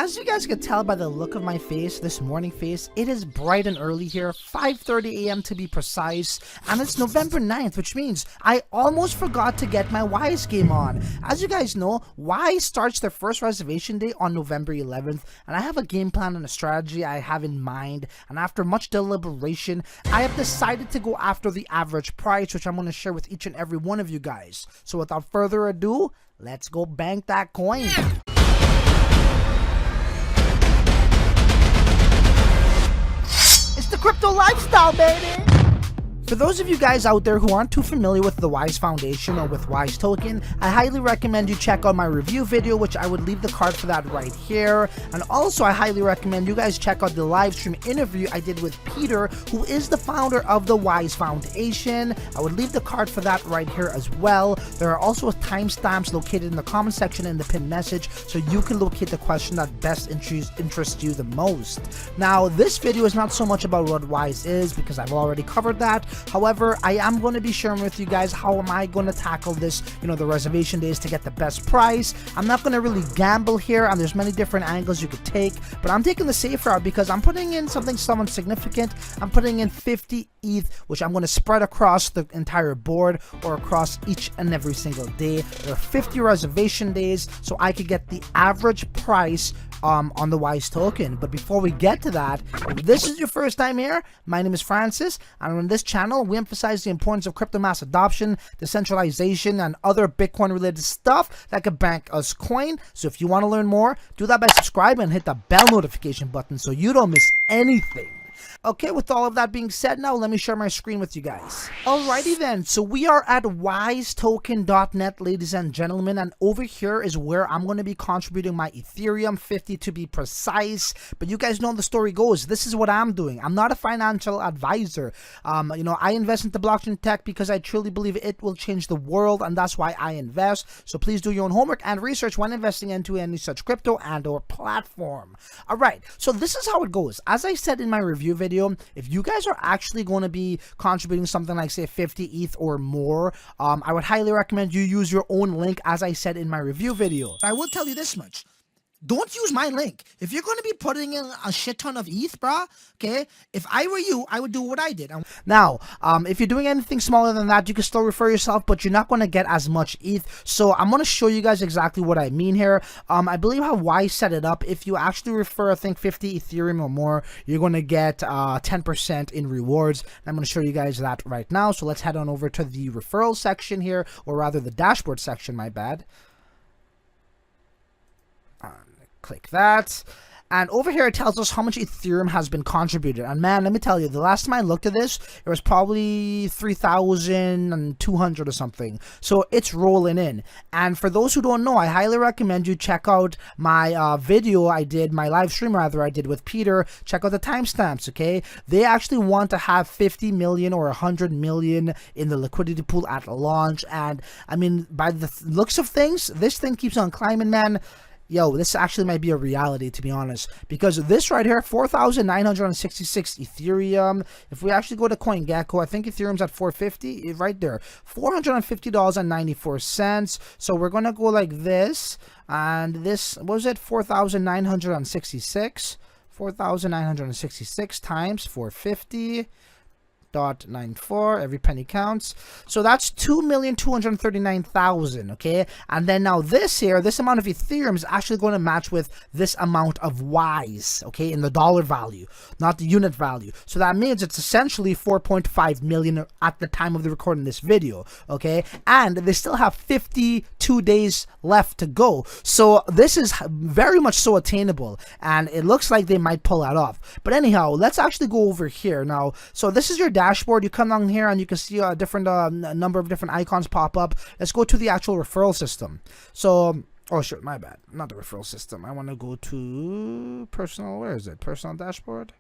As you guys can tell by the look of my face, this morning face, it is bright and early here, 5:30 a.m. to be precise, and it's November 9th, which means I almost forgot to get my Wise game on. As you guys know, Wise starts their first reservation day on November 11th, and I have a game plan and a strategy I have in mind, and after much deliberation, I have decided to go after the average price, which I'm going to share with each and every one of you guys. So without further ado, let's go bank that coin. It's the crypto lifestyle, baby! For those of you guys out there who aren't too familiar with the Wise Foundation or with Wise Token, I highly recommend you check out my review video, which I would leave the card for that right here. And also, I highly recommend you guys check out the live stream interview I did with Peter, who is the founder of the Wise Foundation. I would leave the card for that right here as well. There are also timestamps located in the comment section in the pinned message, so you can locate the question that best interests you the most. Now, this video is not so much about what Wise is, because I've already covered that. However, I am going to be sharing with you guys how am I going to tackle this, the reservation days to get the best price. I'm not going to really gamble here, and there's many different angles you could take, but I'm taking the safe route because I'm putting in something somewhat significant. I'm putting in 50 ETH, which I'm going to spread across the entire board or across each and every single day. There are 50 reservation days, so I could get the average price on the Wise token. But before we get to that, if this is your first time here, my name is Francis, and on this channel we emphasize the importance of crypto mass adoption, decentralization, and other Bitcoin related stuff that could bank us coin. So if you want to learn more, do that by subscribing and hit the bell notification button so you don't miss anything. Okay, with all of that being said, now let me share my screen with you guys. Alrighty then, so we are at wisetoken.net, ladies and gentlemen, and over here is where I'm going to be contributing my Ethereum, 50 to be precise. But you guys know the story goes, this is what I'm doing. I'm not a financial advisor. I invest into blockchain tech because I truly believe it will change the world, and that's why I invest. So please do your own homework and research when investing into any such crypto and or platform. Alright, so this is how it goes. As I said in my review video, if you guys are actually going to be contributing something like say 50 ETH or more, I would highly recommend you use your own link, as I said in my review video. I will tell you this much. Don't use my link. If you're going to be putting in a shit ton of ETH, brah, okay, if I were you, I would do what I did. Now, if you're doing anything smaller than that, you can still refer yourself, but you're not going to get as much ETH. So I'm going to show you guys exactly what I mean here. I believe how Wise set it up. If you actually refer, I think 50 Ethereum or more, you're going to get 10% in rewards. And I'm going to show you guys that right now. So let's head on over to the referral section here, or rather the dashboard section, my bad. Click that, and over here it tells us how much Ethereum has been contributed. And man, let me tell you, the last time I looked at this, it was probably 3,200 or something. So it's rolling in. And for those who don't know, I highly recommend you check out my video I did, my live stream rather I did with Peter. Check out the timestamps, okay? They actually want to have 50 million or 100 million in the liquidity pool at launch. And I mean, by the looks of things, this thing keeps on climbing, man. Yo, this actually might be a reality, to be honest, because this right here, 4,966 Ethereum. If we actually go to CoinGecko, I think Ethereum's at 450, right there, $450.94. So we're gonna go like this, and this, what was it, 4,966, 4,966 times 450. 0.94, every penny counts. So that's 2,239,000, okay? And then now this here, this amount of Ethereum is actually going to match with this amount of Wise, okay, in the dollar value, not the unit value. So that means it's essentially 4.5 million at the time of the recording of this video, okay? And they still have 52 days left to go. So this is very much so attainable, and it looks like they might pull that off. But anyhow, let's actually go over here now. So this is your dashboard. You come down here and you can see a different number of different icons pop up. Let's go to the actual referral system. So, oh shit, my bad, not the referral system. I want to go to personal. Where is it? Personal dashboard.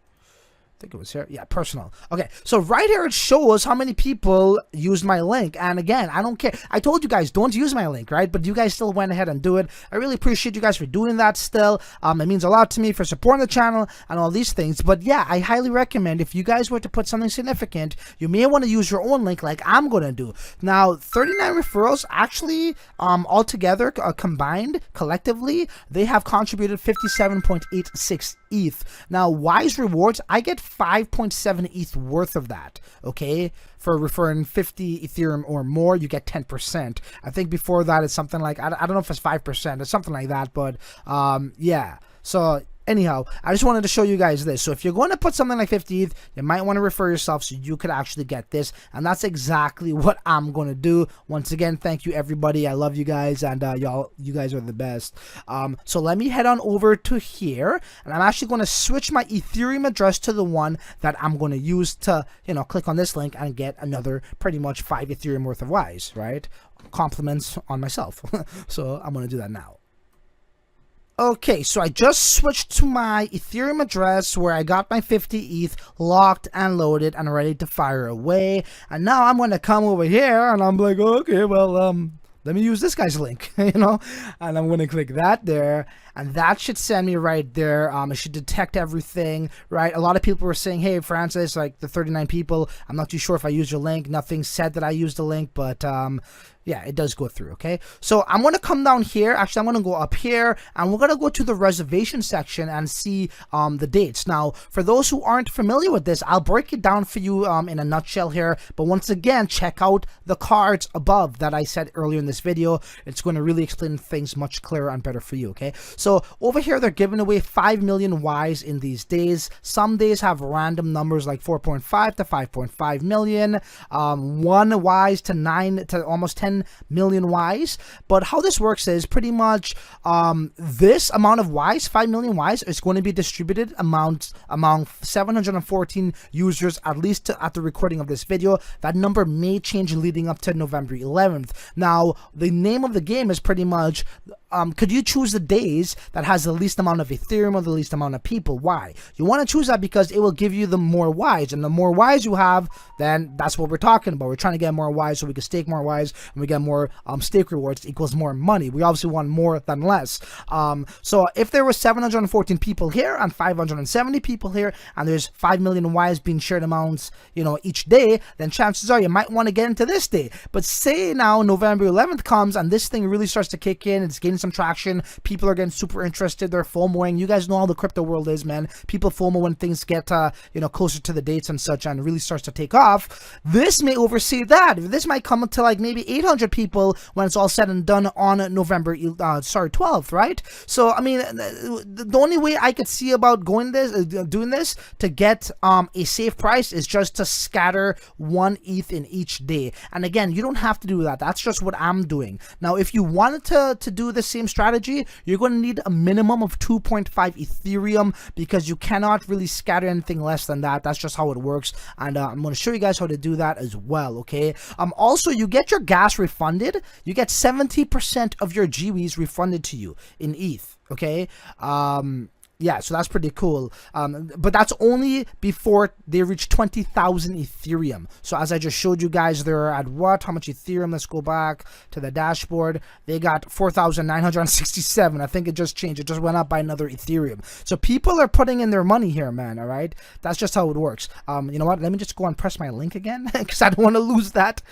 think it was here. Yeah, personal. Okay, so right here it shows how many people used my link. And again, I don't care. I told you guys don't use my link, right? But you guys still went ahead and do it. I really appreciate you guys for doing that still. It means a lot to me for supporting the channel and all these things. But yeah, I highly recommend if you guys were to put something significant, you may want to use your own link like I'm going to do. Now, 39 referrals actually altogether combined collectively, they have contributed 57.86 ETH. Now, Wise Rewards, I get 5.7 ETH worth of that, okay? For referring 50 Ethereum or more, you get 10%. I think before that it's something like, I don't know if it's 5% or something like that, but yeah. So anyhow, I just wanted to show you guys this. So if you're going to put something like 50 ETH, you might want to refer yourself so you could actually get this. And that's exactly what I'm going to do. Once again, thank you everybody. I love you guys, and you guys are the best. So let me head on over to here, and I'm actually going to switch my Ethereum address to the one that I'm going to use to, click on this link and get another pretty much 5 Ethereum worth of Wise, right? Compliments on myself. So I'm going to do that now. Okay, so I just switched to my Ethereum address where I got my 50 ETH locked and loaded and ready to fire away. And now I'm going to come over here and I'm like, okay, well, let me use this guy's link, and I'm going to click that there, and that should send me right there. It should detect everything, right? A lot of people were saying, hey, Francis, like the 39 people, I'm not too sure if I used your link. Nothing said that I used the link, but yeah, it does go through, okay? So I'm going to come down here. Actually, I'm going to go up here, and we're going to go to the reservation section and see the dates. Now, for those who aren't familiar with this, I'll break it down for you in a nutshell here. But once again, check out the cards above that I said earlier in this video. It's going to really explain things much clearer and better for you, okay? So over here, they're giving away 5 million Wise in these days. Some days have random numbers like 4.5 to 5.5 million, 1 Wise to almost 10 million Wise. But how this works is pretty much this amount of Wise, 5 million Wise, is going to be distributed among 714 users, at least at the recording of this video. That number may change leading up to November 11th. Now, the name of the game is pretty much could you choose the days that has the least amount of Ethereum or the least amount of people? Why? You want to choose that because it will give you the more Wise, and the more Wise you have, then that's what we're talking about. We're trying to get more Wise so we can stake more Wise, and we get more stake rewards equals more money. We obviously want more than less. So if there were 714 people here and 570 people here, and there's 5 million Wise being shared amounts, each day, then chances are you might want to get into this day. But say now November 11th comes and this thing really starts to kick in, it's gaining some traction, people are getting super interested, they're FOMOing. You guys know how the crypto world is, man. People FOMO when things get closer to the dates and such, and it really starts to take off. This may oversee that. This might come to like maybe 800 people when it's all said and done on November 12th, right? So I mean, the only way I could see about doing this to get a safe price is just to scatter 1 ETH in each day. And again, you don't have to do that. That's just what I'm doing. Now, if you wanted to do the same strategy, you're going to need a minimum of 2.5 Ethereum, because you cannot really scatter anything less than that. That's just how it works, and I'm going to show you guys how to do that as well, okay? Also, you get your gas refunded. You get 70% of your GWs refunded to you in ETH, okay? Yeah, so that's pretty cool. But that's only before they reach 20,000 Ethereum. So as I just showed you guys, they're at what? How much Ethereum? Let's go back to the dashboard. They got 4,967. I think it just changed. It just went up by another Ethereum. So people are putting in their money here, man, all right? That's just how it works. You know what? Let me just go and press my link again, because I don't want to lose that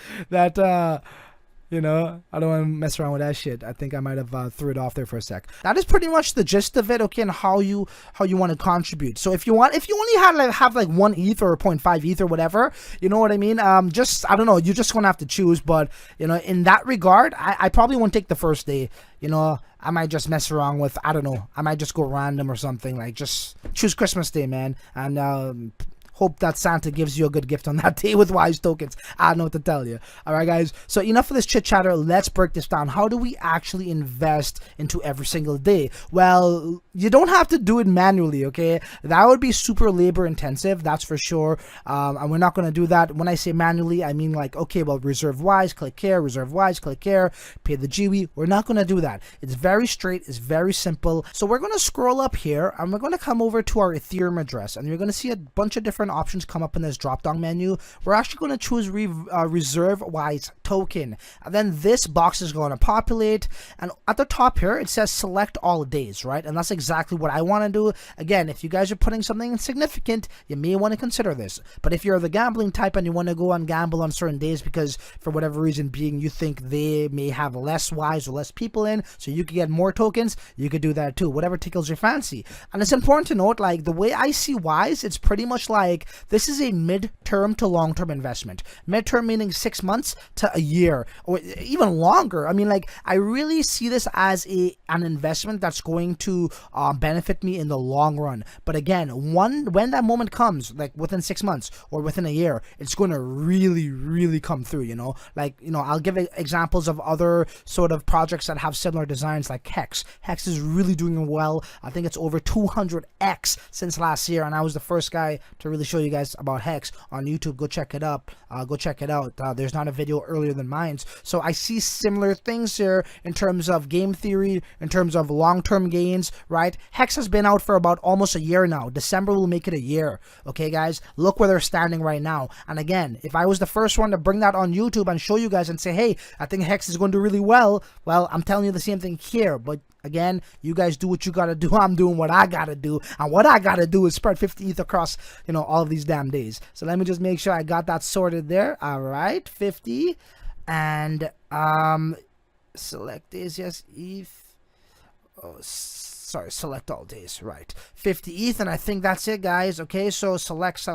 I don't want to mess around with that shit. I think I might have threw it off there for a sec. That is pretty much the gist of it, okay, and how you want to contribute. So if you only have like 1 ETH or 0.5 ETH or whatever, you know what I mean? I don't know. You're just gonna have to choose. But in that regard, I probably won't take the first day. I might just mess around with, I don't know. I might just go random or something. Like just choose Christmas Day, man, and hope that Santa gives you a good gift on that day with Wise tokens. I don't know what to tell you. All right, guys. So enough of this chit chatter. Let's break this down. How do we actually invest into every single day? Well, you don't have to do it manually, okay? That would be super labor intensive, that's for sure. And we're not going to do that. When I say manually, I mean like, okay, well, reserve wise, click here, reserve wise, click here, pay the GWI. We're not going to do that. It's very straight, it's very simple. So we're going to scroll up here and we're going to come over to our Ethereum address, and you're going to see a bunch of different options come up in this drop down menu. We're actually going to choose reserve wise token, and then this box is going to populate, and at the top here it says select all days, right? And that's exactly what I want to do. Again, if you guys are putting something insignificant, you may want to consider this. But if you're the gambling type and you want to go and gamble on certain days because for whatever reason being you think they may have less wise or less people in, so you could get more tokens, you could do that too, whatever tickles your fancy. And it's important to note, like, the way I see wise, it's pretty much like this is a mid-term to long-term investment. Mid-term meaning 6 months to a year or even longer. I mean, like, I really see this as an investment that's going to benefit me in the long run. But again, when that moment comes, like within 6 months or within a year, it's going to really come through, you know? Like, you know, I'll give examples of other sort of projects that have similar designs, like Hex. Hex is really doing well. I think it's over 200x since last year, and I was the first guy to really show you guys about Hex on YouTube. Go check it up. Go check it out. There's not a video earlier than mine. So I see similar things here in terms of game theory, in terms of long-term gains, right? Hex has been out for about almost a year now. December will make it a year. Okay, guys, look where they're standing right now. And again, if I was the first one to bring that on YouTube and show you guys and say, hey, I think Hex is going to do really well, I'm telling you the same thing here. But again, you guys do what you gotta do. I'm doing what I gotta do, and what I gotta do is spread 50 ETH across, you know, all of these damn days. So let me just make sure I got that sorted there. All right, 50, and select days, yes, ETH. Oh, sorry, select all days, right? 50 ETH, and I think that's it, guys. Okay, so select,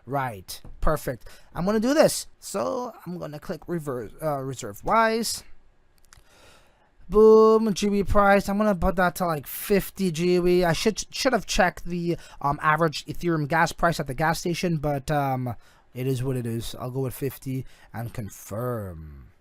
right? Perfect. I'm gonna do this. So I'm gonna click reserve wise. Boom, GWI price. I'm gonna put that to like 50 GWI. I should have checked the average Ethereum gas price at the gas station, but it is what it is. I'll go with 50 and confirm.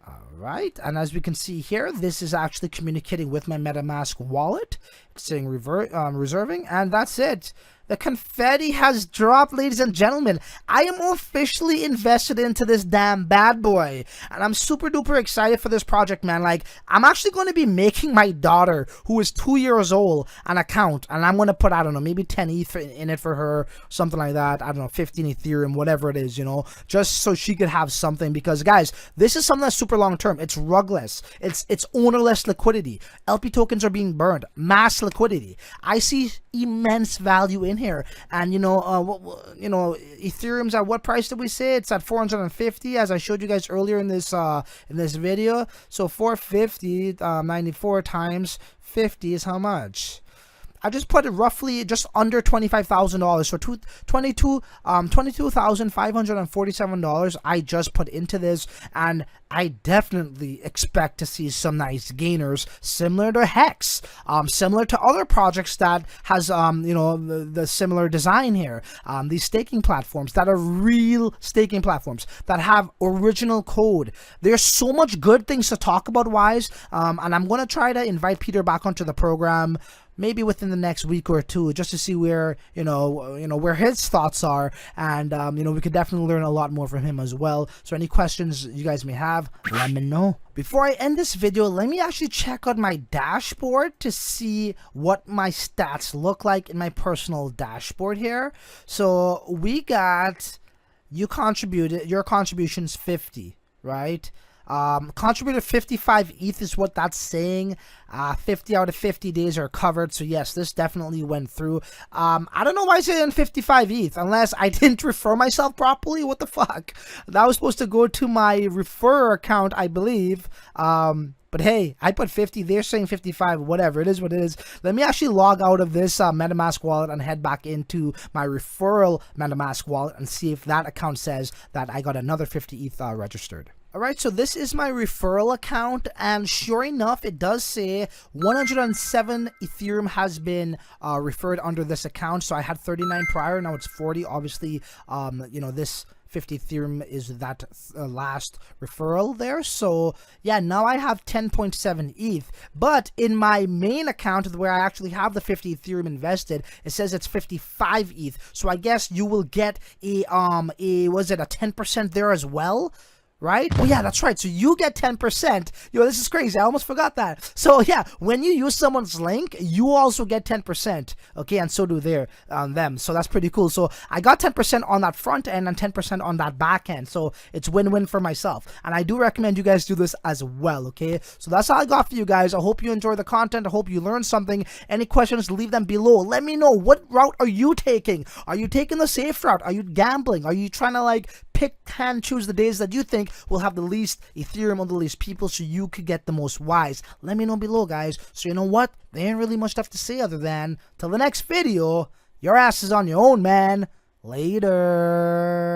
Alright, and as we can see here, this is actually communicating with my MetaMask wallet. It's saying reserving, and that's it. The confetti has dropped, ladies and gentlemen. I am officially invested into this damn bad boy. And I'm super duper excited for this project, man. Like, I'm actually going to be making my daughter, who is 2 years old, an account. And I'm going to put, I don't know, maybe 10 ETH in it for her, something like that. I don't know, 15 Ethereum, whatever it is, you know, just so she could have something. Because, guys, this is something that's super long term. It's rugless. It's ownerless liquidity. LP tokens are being burned. Mass liquidity. I see immense value in here. And Ethereum's at what price did we say? It's at 450, as I showed you guys earlier in this video. So 450 94 times 50 is how much? I just put it roughly just under $25,000, so $22,547 I just put into this, and I definitely expect to see some nice gainers similar to Hex, similar to other projects that has the similar design here. These staking platforms that are real staking platforms that have original code. There's so much good things to talk about, Wise, and I'm gonna try to invite Peter back onto the program, maybe within the next week or two, just to see where where his thoughts are, and we could definitely learn a lot more from him as well. So any questions you guys may have, let me know. Before I end this video, let me actually check out my dashboard to see what my stats look like in my personal dashboard here. So we got, your contribution's 50, right? Contributed 55 ETH is what that's saying. 50 out of 50 days are covered, so yes, this definitely went through. I don't know why I said 55 ETH, unless I didn't refer myself properly. What the fuck? That was supposed to go to my refer account, I believe. But hey, I put 50, they're saying 55, whatever, it is what it is. Let me actually log out of this MetaMask wallet and head back into my referral MetaMask wallet and see if that account says that I got another 50 ETH registered. Alright, so this is my referral account, and sure enough, it does say 107 Ethereum has been referred under this account. So I had 39 prior, now it's 40. Obviously, 50 Ethereum is that last referral there. So yeah, now I have 10.7 ETH, but in my main account where I actually have the 50 Ethereum invested, it says it's 55 ETH. So I guess you will get was it a 10% there as well? Right? Oh yeah, that's right. So you get 10%. Yo, this is crazy. I almost forgot that. So yeah, when you use someone's link, you also get 10%. Okay, and so do them. So that's pretty cool. So I got 10% on that front end and 10% on that back end. So it's win-win for myself. And I do recommend you guys do this as well. Okay, so that's all I got for you guys. I hope you enjoy the content. I hope you learned something. Any questions, leave them below. Let me know, what route are you taking? Are you taking the safe route? Are you gambling? Are you trying to like pick and choose the days that you think will have the least Ethereum or the least people so you could get the most wise? Let me know below, guys. So you know what? There ain't really much left to say other than till the next video, your ass is on your own, man. Later.